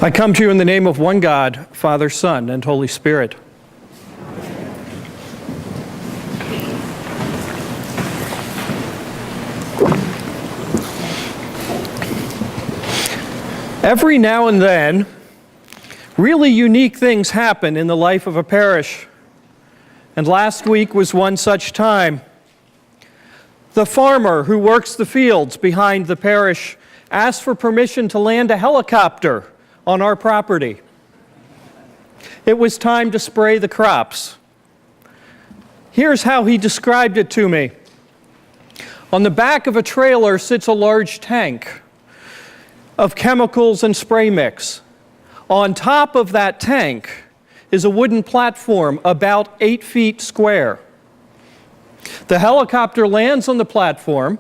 I come to you in the name of one God, Father, Son, and Holy Spirit. Every now and then, really unique things happen in the life of a parish. And last week was one such time. The farmer who works the fields behind the parish asked for permission to land a helicopter on our property. It was time to spray the crops. Here's how he described it to me. On the back of a trailer sits a large tank of chemicals and spray mix. On top of that tank is a wooden platform about 8 feet square. The helicopter lands on the platform.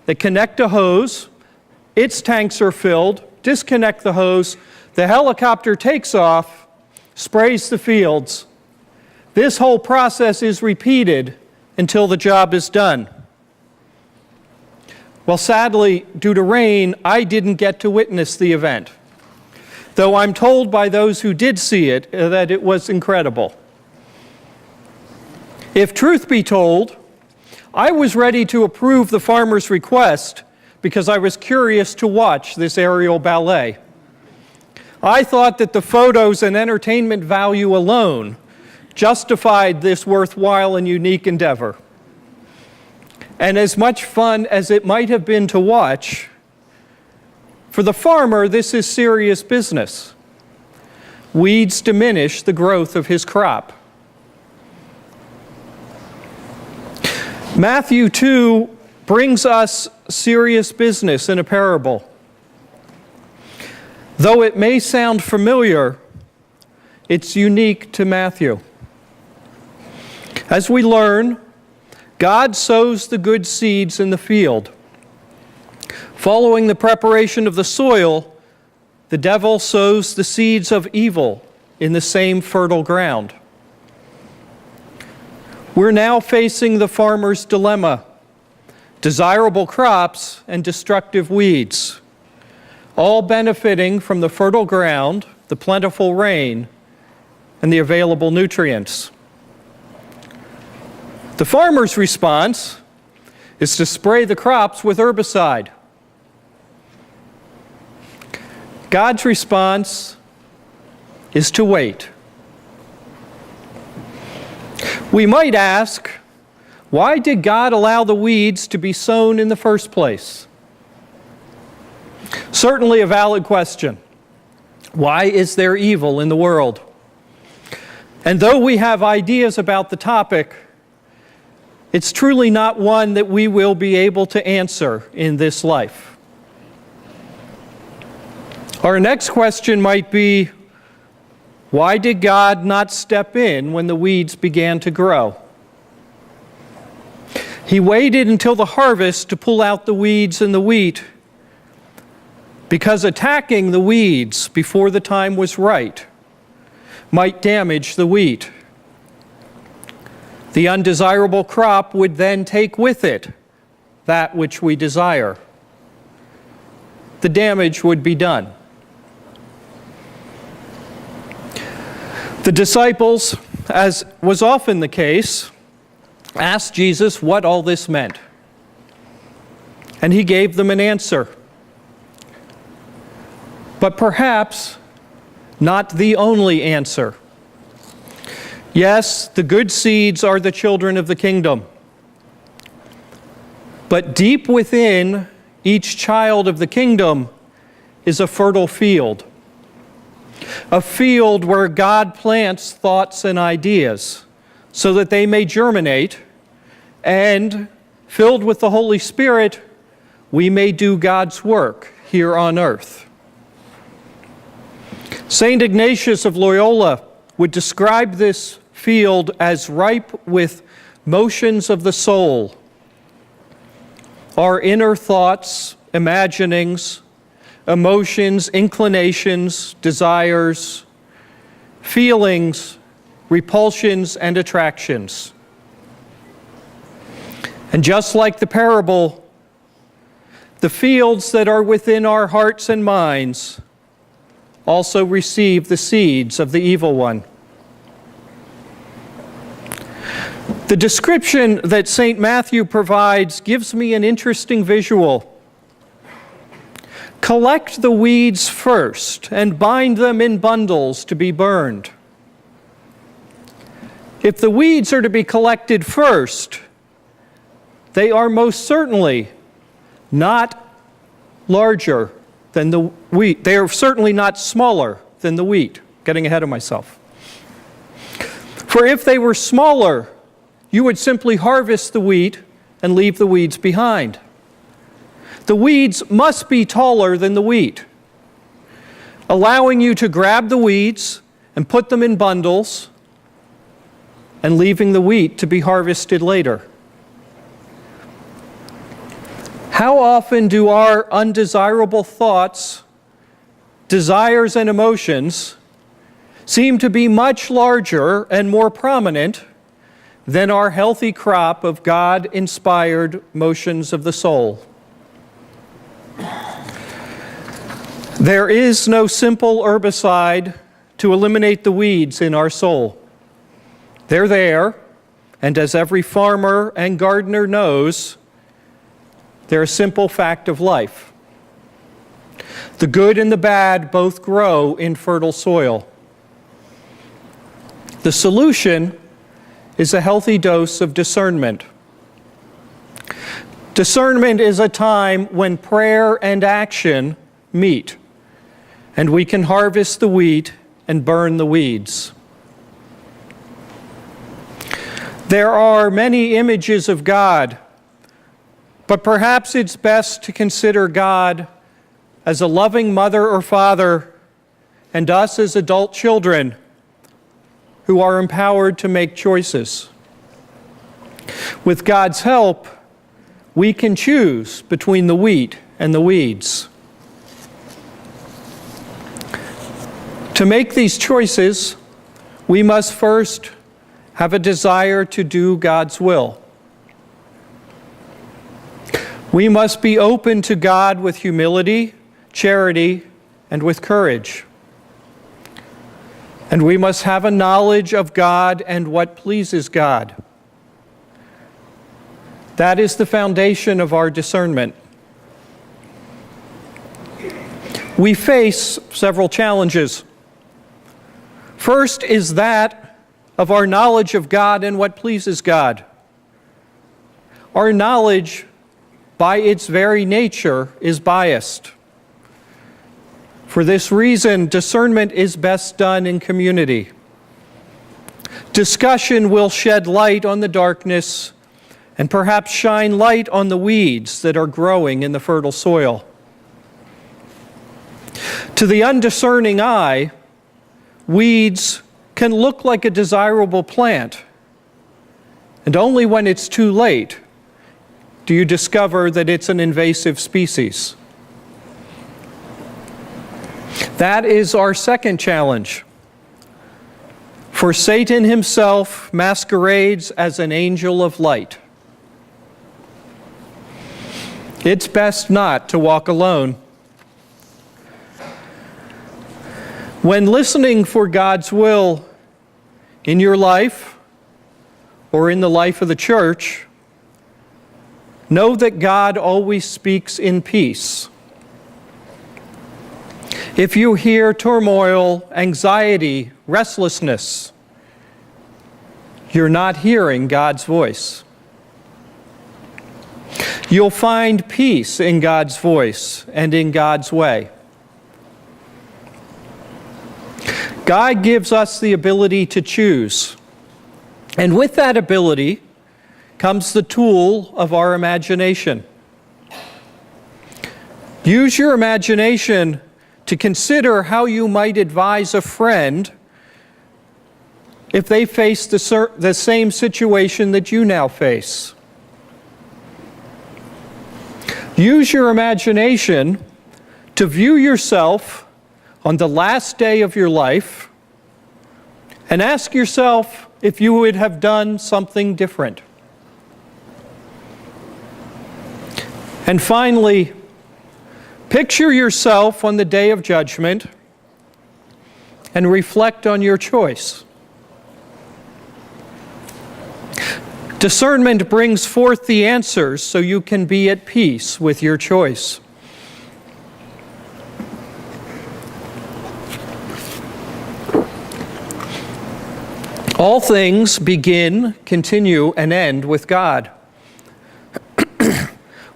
They connect a hose. Its tanks are filled. Disconnect the hose. The helicopter takes off, sprays the fields. This whole process is repeated until the job is done. Well, sadly, due to rain, I didn't get to witness the event, though I'm told by those who did see it that it was incredible. If truth be told, I was ready to approve the farmer's request because I was curious to watch this aerial ballet. I thought that the photos and entertainment value alone justified this worthwhile and unique endeavor. And as much fun as it might have been to watch, for the farmer, this is serious business. Weeds diminish the growth of his crop. Matthew 2 brings us serious business in a parable. Though it may sound familiar, it's unique to Matthew. As we learn, God sows the good seeds in the field. Following the preparation of the soil, the devil sows the seeds of evil in the same fertile ground. We're now facing the farmer's dilemma: desirable crops and destructive weeds, all benefiting from the fertile ground, the plentiful rain, and the available nutrients. The farmer's response is to spray the crops with herbicide. God's response is to wait. We might ask, why did God allow the weeds to be sown in the first place? Certainly a valid question. Why is there evil in the world? And though we have ideas about the topic, it's truly not one that we will be able to answer in this life. Our next question might be, why did God not step in when the weeds began to grow? He waited until the harvest to pull out the weeds and the wheat, because attacking the weeds before the time was right might damage the wheat. The undesirable crop would then take with it that which we desire. The damage would be done. The disciples, as was often the case, asked Jesus what all this meant. And he gave them an answer. But perhaps not the only answer. Yes, the good seeds are the children of the kingdom. But deep within each child of the kingdom is a fertile field. A field where God plants thoughts and ideas so that they may germinate, and filled with the Holy Spirit, we may do God's work here on earth. St. Ignatius of Loyola would describe this field as ripe with motions of the soul, our inner thoughts, imaginings, emotions, inclinations, desires, feelings, repulsions, and attractions. And just like the parable, the fields that are within our hearts and minds also receive the seeds of the evil one. The description that St. Matthew provides gives me an interesting visual. Collect the weeds first and bind them in bundles to be burned. If the weeds are to be collected first, they are most certainly not larger than the wheat. They are certainly not smaller than the wheat. Getting ahead of myself. For if they were smaller, you would simply harvest the wheat and leave the weeds behind. The weeds must be taller than the wheat, allowing you to grab the weeds and put them in bundles and leaving the wheat to be harvested later. How often do our undesirable thoughts, desires, and emotions seem to be much larger and more prominent than our healthy crop of God-inspired motions of the soul? There is no simple herbicide to eliminate the weeds in our soul. They're there, and as every farmer and gardener knows, they're a simple fact of life. The good and the bad both grow in fertile soil. The solution is a healthy dose of discernment. Discernment is a time when prayer and action meet, and we can harvest the wheat and burn the weeds. There are many images of God, but perhaps it's best to consider God as a loving mother or father and us as adult children who are empowered to make choices. With God's help, we can choose between the wheat and the weeds. To make these choices, we must first have a desire to do God's will. We must be open to God with humility, charity, and with courage. And we must have a knowledge of God and what pleases God. That is the foundation of our discernment. We face several challenges. First is that of our knowledge of God and what pleases God. Our knowledge, by its very nature, is biased. For this reason, discernment is best done in community. Discussion will shed light on the darkness and perhaps shine light on the weeds that are growing in the fertile soil. To the undiscerning eye, weeds can look like a desirable plant, and only when it's too late do you discover that it's an invasive species. That is our second challenge. For Satan himself masquerades as an angel of light. It's best not to walk alone. When listening for God's will in your life or in the life of the church, know that God always speaks in peace. If you hear turmoil, anxiety, restlessness, you're not hearing God's voice. You'll find peace in God's voice and in God's way. God gives us the ability to choose. And with that ability comes the tool of our imagination. Use your imagination to consider how you might advise a friend if they face the same situation that you now face. Use your imagination to view yourself on the last day of your life and ask yourself if you would have done something different. And finally, picture yourself on the day of judgment and reflect on your choice. Discernment brings forth the answers so you can be at peace with your choice. All things begin, continue, and end with God.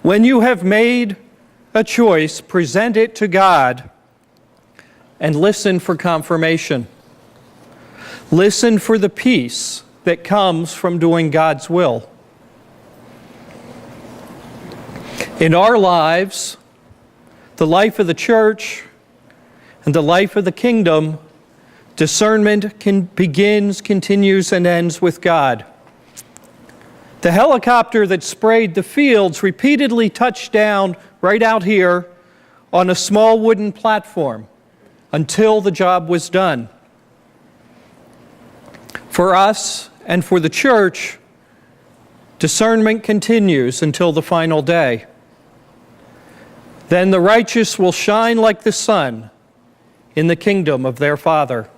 When you have made a choice, present it to God and listen for confirmation. Listen for the peace that comes from doing God's will. In our lives, the life of the church and the life of the kingdom, discernment begins, continues, and ends with God. The helicopter that sprayed the fields repeatedly touched down right out here on a small wooden platform until the job was done. For us and for the church, discernment continues until the final day. Then the righteous will shine like the sun in the kingdom of their Father.